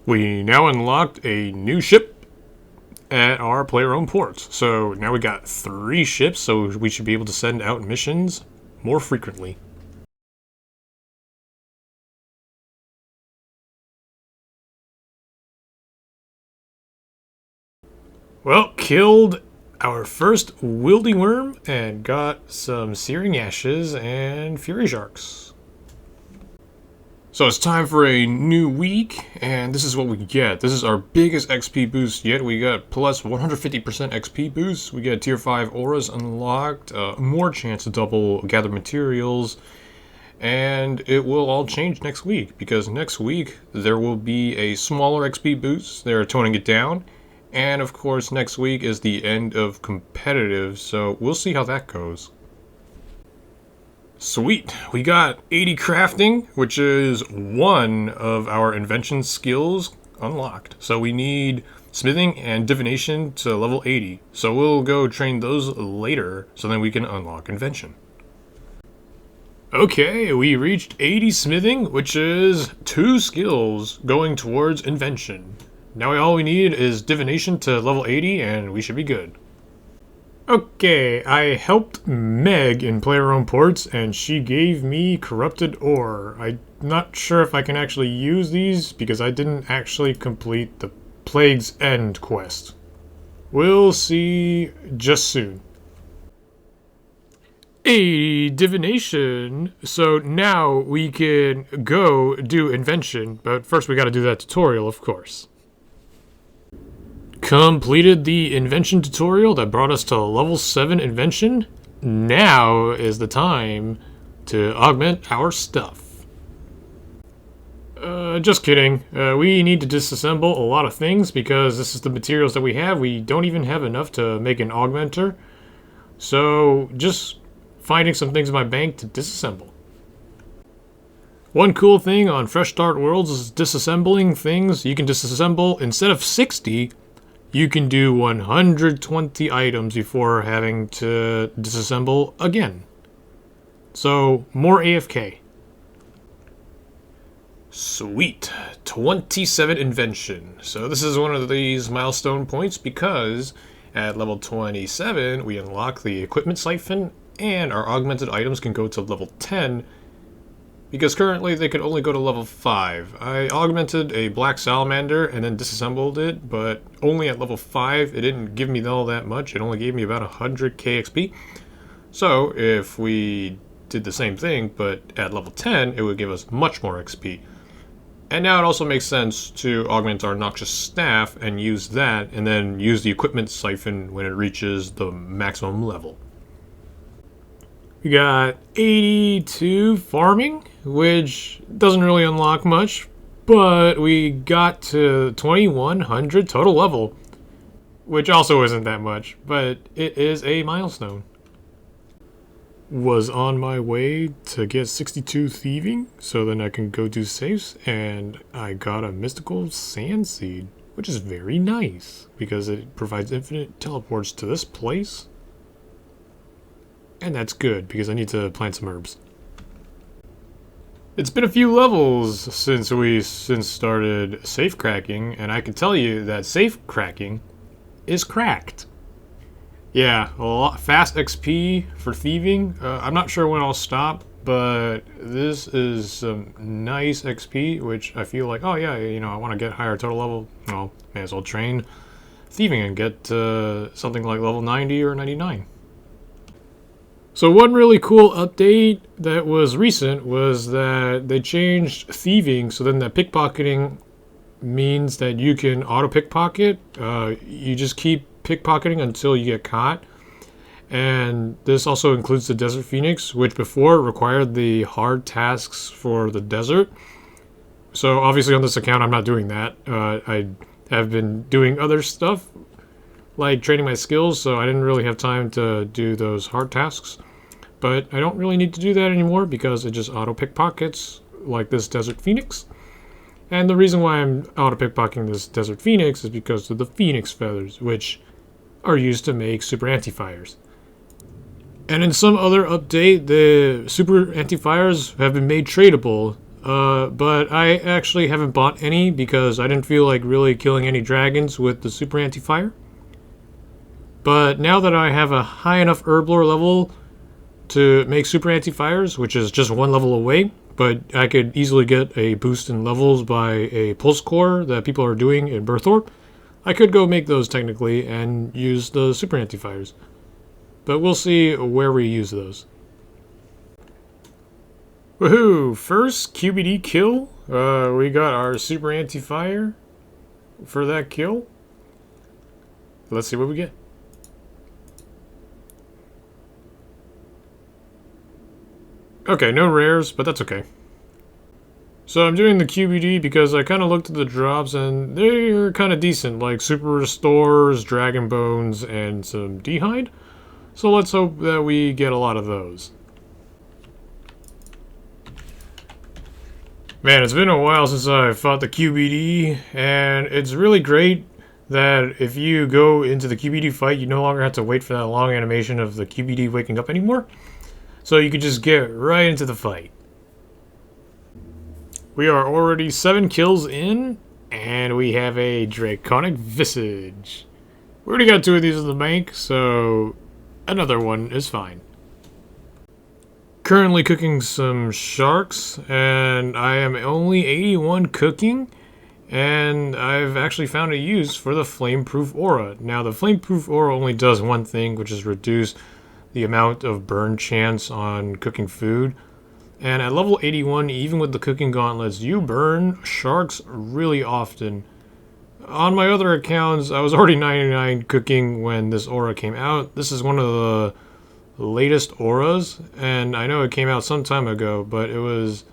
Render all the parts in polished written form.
We now unlocked a new ship at our player-owned ports. So now we got 3 ships, so we should be able to send out missions more frequently. Well, killed our first wildy worm and got some searing ashes and fury sharks. So it's time for a new week, and this is what we get. This is our biggest XP boost yet. We got plus 150% XP boost. We get tier 5 auras unlocked, more chance to double gather materials, and it will all change next week, because next week there will be a smaller XP boost. They're toning it down. And of course, next week is the end of competitive, so we'll see how that goes. Sweet, we got 80 crafting, which is one of our invention skills unlocked. So we need smithing and divination to level 80. So we'll go train those later, so then we can unlock invention. Okay, we reached 80 smithing, which is 2 skills going towards invention. Now all we need is divination to level 80 and we should be good. Okay, I helped Meg in player-owned ports and she gave me corrupted ore. I'm not sure if I can actually use these because I didn't actually complete the Plague's End quest. We'll see just soon. A divination, so now we can go do invention, but first we gotta do that tutorial, of course. Completed the invention tutorial that brought us to level 7 invention. Now is the time to augment our stuff. Just kidding. We need to disassemble a lot of things because this is the materials that we have. We don't even have enough to make an augmenter. So just finding some things in my bank to disassemble. One cool thing on Fresh Start Worlds is disassembling things. You can disassemble, instead of 60, you can do 120 items before having to disassemble again. So, more AFK. Sweet. 27 invention. So this is one of these milestone points because at level 27 we unlock the equipment siphon and our augmented items can go to level 10 because currently they could only go to level 5. I augmented a black salamander and then disassembled it, but only at level 5. It didn't give me all that much. It only gave me about 100k XP. So if we did the same thing, but at level 10, it would give us much more XP. And now it also makes sense to augment our noxious staff and use that, and then use the equipment siphon when it reaches the maximum level. We got 82 farming, which doesn't really unlock much, but we got to 2100 total level, which also isn't that much, but it is a milestone. Was on my way to get 62 thieving, so then I can go do safes, and I got a mystical sand seed, which is very nice, because it provides infinite teleports to this place. And that's good, because I need to plant some herbs. It's been a few levels since we started safe cracking, and I can tell you that safe cracking is cracked. Yeah, a lot fast XP for thieving. I'm not sure when I'll stop, but this is some nice XP, which I feel like, oh yeah, you know, I want to get higher total level. Well, may as well train thieving and get something like level 90 or 99. So one really cool update that was recent was that they changed thieving, so then that pickpocketing means that you can auto pickpocket. You just keep pickpocketing until you get caught. And this also includes the Desert Phoenix, which before required the hard tasks for the desert. So obviously on this account I'm not doing that. I have been doing other stuff like training my skills, so I didn't really have time to do those hard tasks. But I don't really need to do that anymore because it just auto pickpockets like this Desert Phoenix. And the reason why I'm auto pickpocketing this Desert Phoenix is because of the Phoenix feathers, which are used to make super anti-fires. And in some other update, the super anti-fires have been made tradable But I actually haven't bought any because I didn't feel like really killing any dragons with the super anti-fire. But now that I have a high enough herb lore level to make super anti-fires, which is just one level away, but I could easily get a boost in levels by a pulse core that people are doing in Birth Orb, I could go make those technically and use the super anti-fires. But we'll see where we use those. Woohoo! First QBD kill. We got our super anti-fire for that kill. Let's see what we get. Okay, no rares, but that's okay. So I'm doing the QBD because I kind of looked at the drops and they're kind of decent, like Super Restores, Dragon Bones, and some D'hide. So let's hope that we get a lot of those. Man, it's been a while since I fought the QBD, and it's really great that if you go into the QBD fight, you no longer have to wait for that long animation of the QBD waking up anymore. So you can just get right into the fight. We are already 7 kills in, and we have a Draconic Visage. We already got 2 of these in the bank, so another one is fine. Currently cooking some sharks, and I am only 81 cooking, and I've actually found a use for the Flameproof Aura. Now, the Flameproof Aura only does one thing, which is reduce the amount of burn chance on cooking food. And at level 81, even with the cooking gauntlets, you burn sharks really often. On my other accounts, I was already 99 cooking when this aura came out. This is one of the latest auras, and I know it came out some time ago, but it was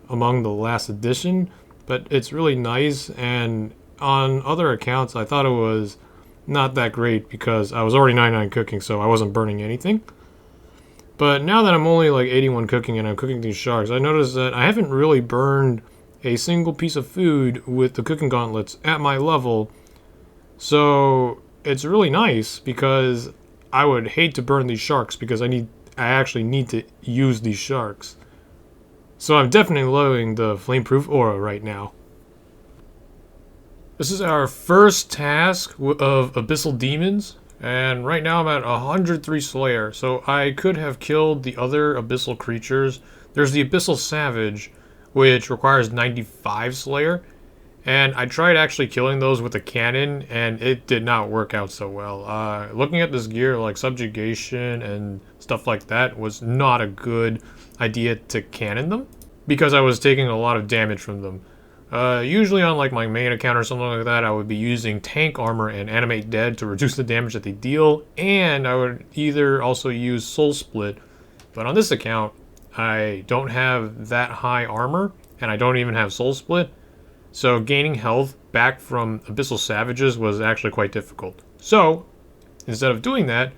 among the last edition. But it's really nice, and on other accounts, I thought it was not that great because I was already 99 cooking, so I wasn't burning anything. But now that I'm only like 81 cooking and I'm cooking these sharks, I noticed that I haven't really burned a single piece of food with the cooking gauntlets at my level. So it's really nice because I would hate to burn these sharks because I actually need to use these sharks. So I'm definitely loving the Flameproof Aura right now. This is our first task of Abyssal Demons. And right now I'm at 103 Slayer, so I could have killed the other Abyssal creatures. There's the Abyssal Savage, which requires 95 Slayer. And I tried actually killing those with a cannon, and it did not work out so well. Looking at this gear, like Subjugation and stuff like that, was not a good idea to cannon them, because I was taking a lot of damage from them. Usually on like my main account or something like that, I would be using tank armor and animate dead to reduce the damage that they deal, and I would either also use soul split. But on this account, I don't have that high armor, and I don't even have soul split, so gaining health back from Abyssal Savages was actually quite difficult. So instead of doing that,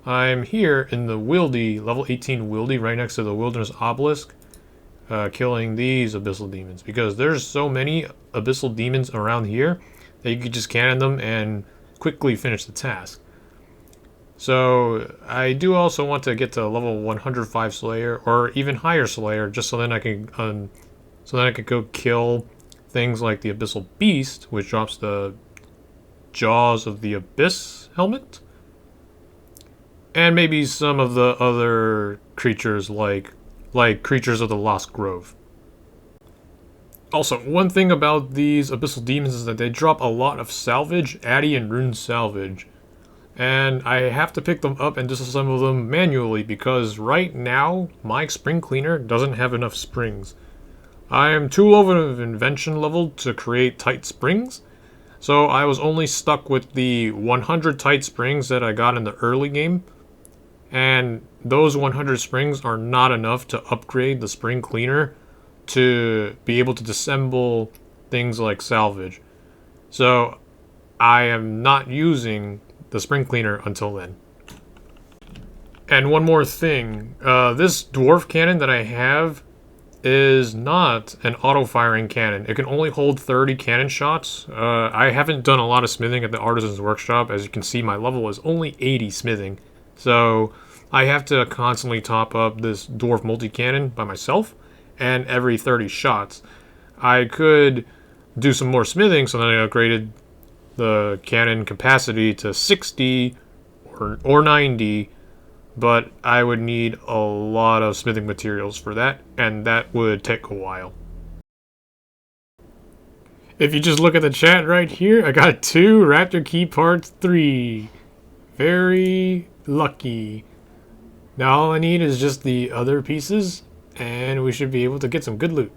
I'm here in the Wildy, level 18 Wildy, right next to the Wilderness Obelisk, killing these Abyssal Demons, because there's so many Abyssal Demons around here that you could just cannon them and quickly finish the task. So I do also want to get to level 105 Slayer or even higher Slayer, just so then I can go kill things like the Abyssal Beast, which drops the Jaws of the Abyss helmet, and maybe some of the other creatures like Creatures of the Lost Grove. Also, one thing about these Abyssal Demons is that they drop a lot of salvage, Addy and Rune salvage. And I have to pick them up and disassemble them manually because right now, my spring cleaner doesn't have enough springs. I am too low of invention level to create tight springs, so I was only stuck with the 100 tight springs that I got in the early game. And those 100 springs are not enough to upgrade the spring cleaner to be able to disassemble things like salvage. So I am not using the spring cleaner until then. And one more thing, this dwarf cannon that I have is not an auto-firing cannon. It can only hold 30 cannon shots. I haven't done a lot of smithing at the Artisan's Workshop. As you can see, my level is only 80 smithing. So I have to constantly top up this dwarf multi-cannon by myself, and every 30 shots. I could do some more smithing, so then I upgraded the cannon capacity to 60 or 90, but I would need a lot of smithing materials for that, and that would take a while. If you just look at the chat right here, I got 2 Raptor Key Parts 3. Very lucky. Now all I need is just the other pieces, and we should be able to get some good loot.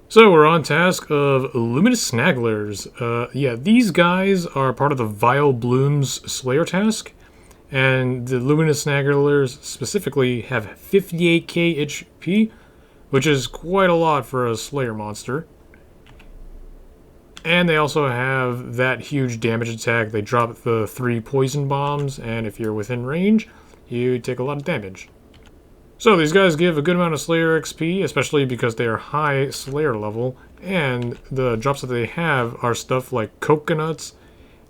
So we're on task of Luminous Snagglers. Yeah, these guys are part of the Vile Blooms Slayer task, and the Luminous Snagglers specifically have 58k HP, which is quite a lot for a Slayer monster. And they also have that huge damage attack. They drop the 3 poison bombs, and if you're within range, you take a lot of damage. So these guys give a good amount of Slayer XP, especially because they are high Slayer level, and the drops that they have are stuff like coconuts,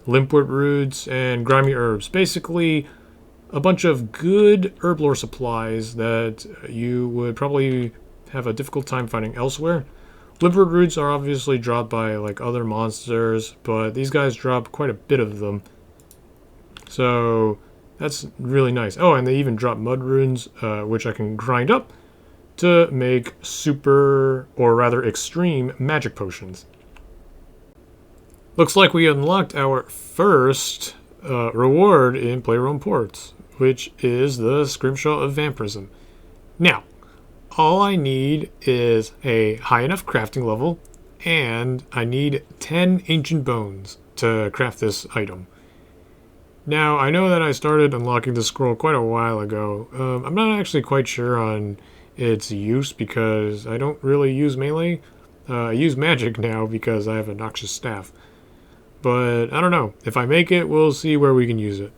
limpwort roots, and grimy herbs. Basically, a bunch of good herblore supplies that you would probably have a difficult time finding elsewhere. Limpwort roots are obviously dropped by like other monsters, but these guys drop quite a bit of them. So that's really nice. Oh, and they even drop mud runes, which I can grind up to make super, or rather extreme, magic potions. Looks like we unlocked our first reward in Player Owned Ports, which is the Scrimshaw of Vampirism. Now, all I need is a high enough crafting level, and I need 10 ancient bones to craft this item. Now, I know that I started unlocking this scroll quite a while ago. I'm not actually quite sure on its use because I don't really use melee. I use magic now because I have a noxious staff. But I don't know. If I make it, we'll see where we can use it.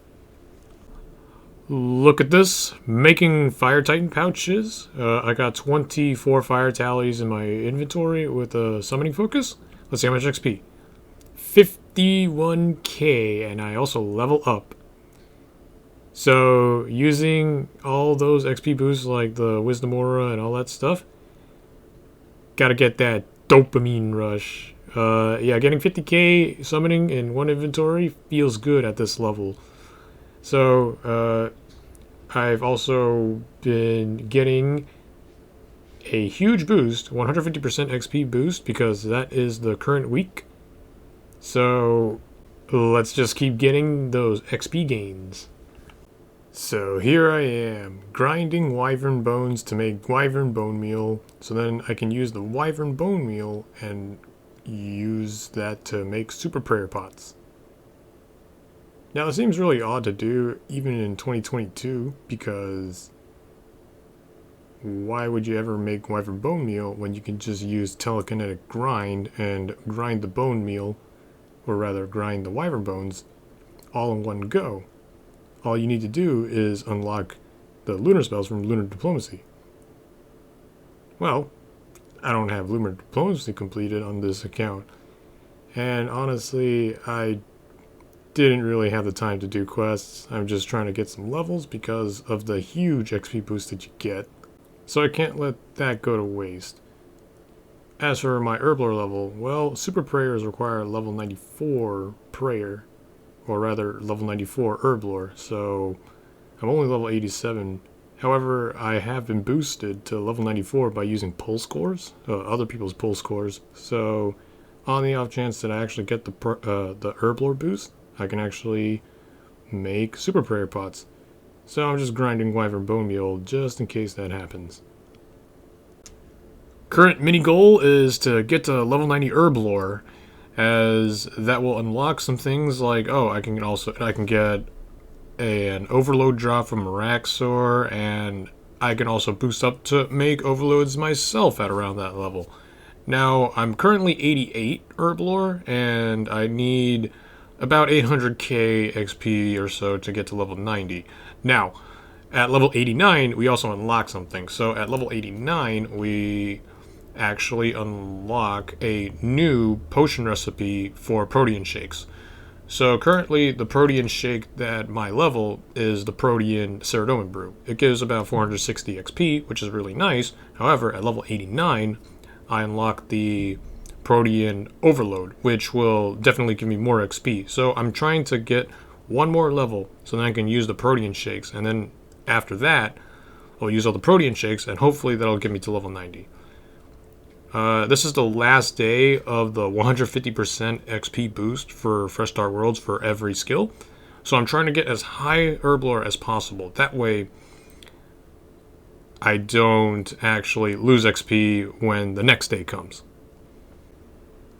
Look at this. Making Fire Titan pouches. I got 24 fire tallies in my inventory with a summoning focus. Let's see how much XP. 51k, and I also level up. So using all those XP boosts like the Wisdom Aura and all that stuff, gotta get that dopamine rush. Yeah, getting 50k summoning in one inventory feels good at this level. So I've also been getting a huge boost, 150% XP boost, because that is the current week. So let's just keep getting those XP gains. So here I am, grinding wyvern bones to make wyvern bone meal, so then I can use the wyvern bone meal and use that to make super prayer pots. Now it seems really odd to do even in 2022, because why would you ever make wyvern bone meal when you can just use telekinetic grind and grind the bone meal, or rather grind the wyvern bones, all in one go? All you need to do is unlock the lunar spells from lunar diplomacy. Well, I don't have lunar diplomacy completed on this account, and honestly, I didn't really have the time to do quests. I'm just trying to get some levels because of the huge XP boost that you get, so I can't let that go to waste. As for my herblore level, well, super prayers require level 94 prayer, or rather level 94 herblore, so I'm only level 87. However, I have been boosted to level 94 by using pull scores, other people's pull scores, so on the off chance that I actually get the herblore boost, I can actually make super prayer pots. So I'm just grinding wyvern bone meal just in case that happens. Current mini goal is to get to level 90 herblore, as that will unlock some things like, oh, I can get an overload drop from Maraxor, and I can also boost up to make overloads myself at around that level. Now, I'm currently 88 herblore, and I need about 800k XP or so to get to level 90. Now, at level 89, we also unlock something. So at level 89, we actually unlock a new potion recipe for protein shakes. So currently, the Protean shake at my level is the Protean Ceridome brew. It gives about 460 XP, which is really nice. However, at level 89, I unlock the Protean Overload, which will definitely give me more XP. So I'm trying to get one more level so then I can use the Protean shakes, and then after that, I'll use all the Protean shakes, and hopefully that'll get me to level 90. This is the last day of the 150% XP boost for Fresh Start Worlds for every skill. So I'm trying to get as high Herblore as possible. That way, I don't actually lose XP when the next day comes.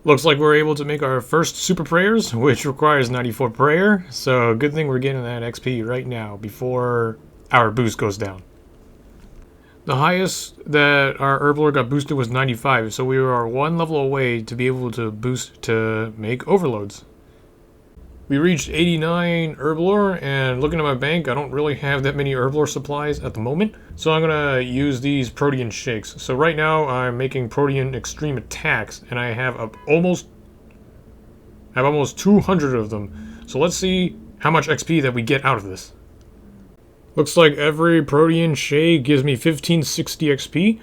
Looks like we're able to make our first super prayers, which requires 94 prayer. So good thing we're getting that XP right now before our boost goes down. The highest that our Herblore got boosted was 95, so we were one level away to be able to boost to make overloads. We reached 89 Herblore, and looking at my bank, I don't really have that many Herblore supplies at the moment, so I'm going to use these Protean shakes. So right now, I'm making Protean extreme attacks, and I have almost 200 of them. So let's see how much XP that we get out of this. Looks like every Protean shake gives me 1560 XP,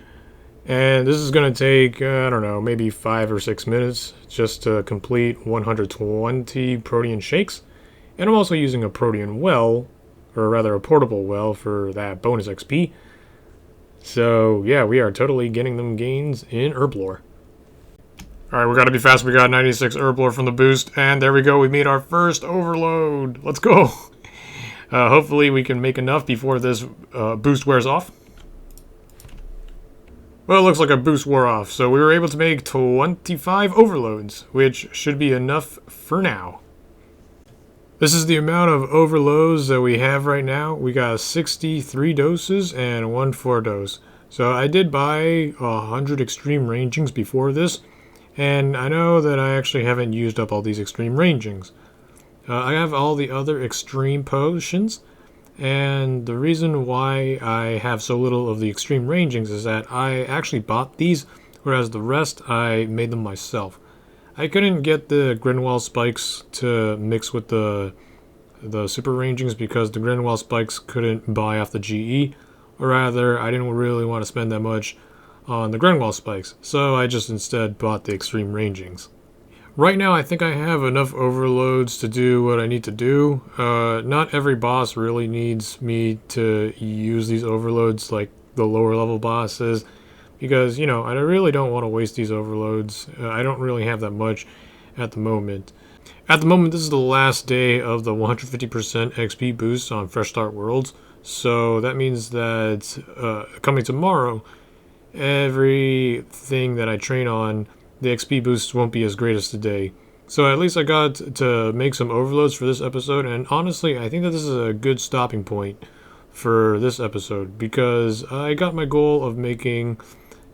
and this is going to take, I don't know, maybe 5 or 6 minutes just to complete 120 Protean shakes. And I'm also using a Protean well, or rather a portable well for that bonus XP. So yeah, we are totally getting them gains in Herblore. Alright, we gotta be fast. We got 96 Herblore from the boost, and there we go. We made our first overload. Let's go! Hopefully we can make enough before this boost wears off. Well, it looks like a boost wore off, so we were able to make 25 overloads, which should be enough for now. This is the amount of overloads that we have right now. We got 63 doses and 1 4 dose. So I did buy 100 extreme rangings before this, and I know that I actually haven't used up all these extreme rangings. I have all the other extreme potions, and the reason why I have so little of the extreme rangings is that I actually bought these, whereas the rest I made them myself. I couldn't get the Grinwell spikes to mix with the super rangings because the Grinwell spikes couldn't buy off the GE, or rather I didn't really want to spend that much on the Grinwell spikes, so I just instead bought the extreme rangings. Right now, I think I have enough overloads to do what I need to do. Not every boss really needs me to use these overloads like the lower level bosses, because, you know, I really don't want to waste these overloads. I don't really have that much at the moment. At the moment, this is the last day of the 150% XP boost on Fresh Start Worlds, so that means that coming tomorrow, everything that I train on, the XP boosts won't be as great as today. So at least I got to make some overloads for this episode, and honestly, I think that this is a good stopping point for this episode, because I got my goal of making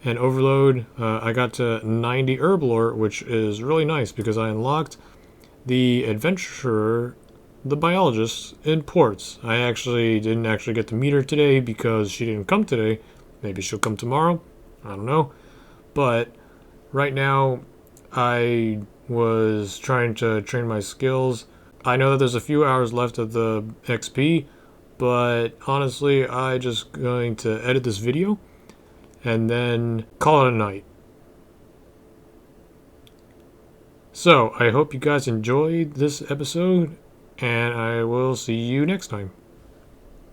an overload. I got to 90 Herblore, which is really nice, because I unlocked the Adventurer, the Biologist, in Ports. I didn't actually get to meet her today, because she didn't come today. Maybe she'll come tomorrow. I don't know. But right now, I was trying to train my skills. I know that there's a few hours left of the XP, but honestly, I'm just going to edit this video and then call it a night. So, I hope you guys enjoyed this episode, and I will see you next time.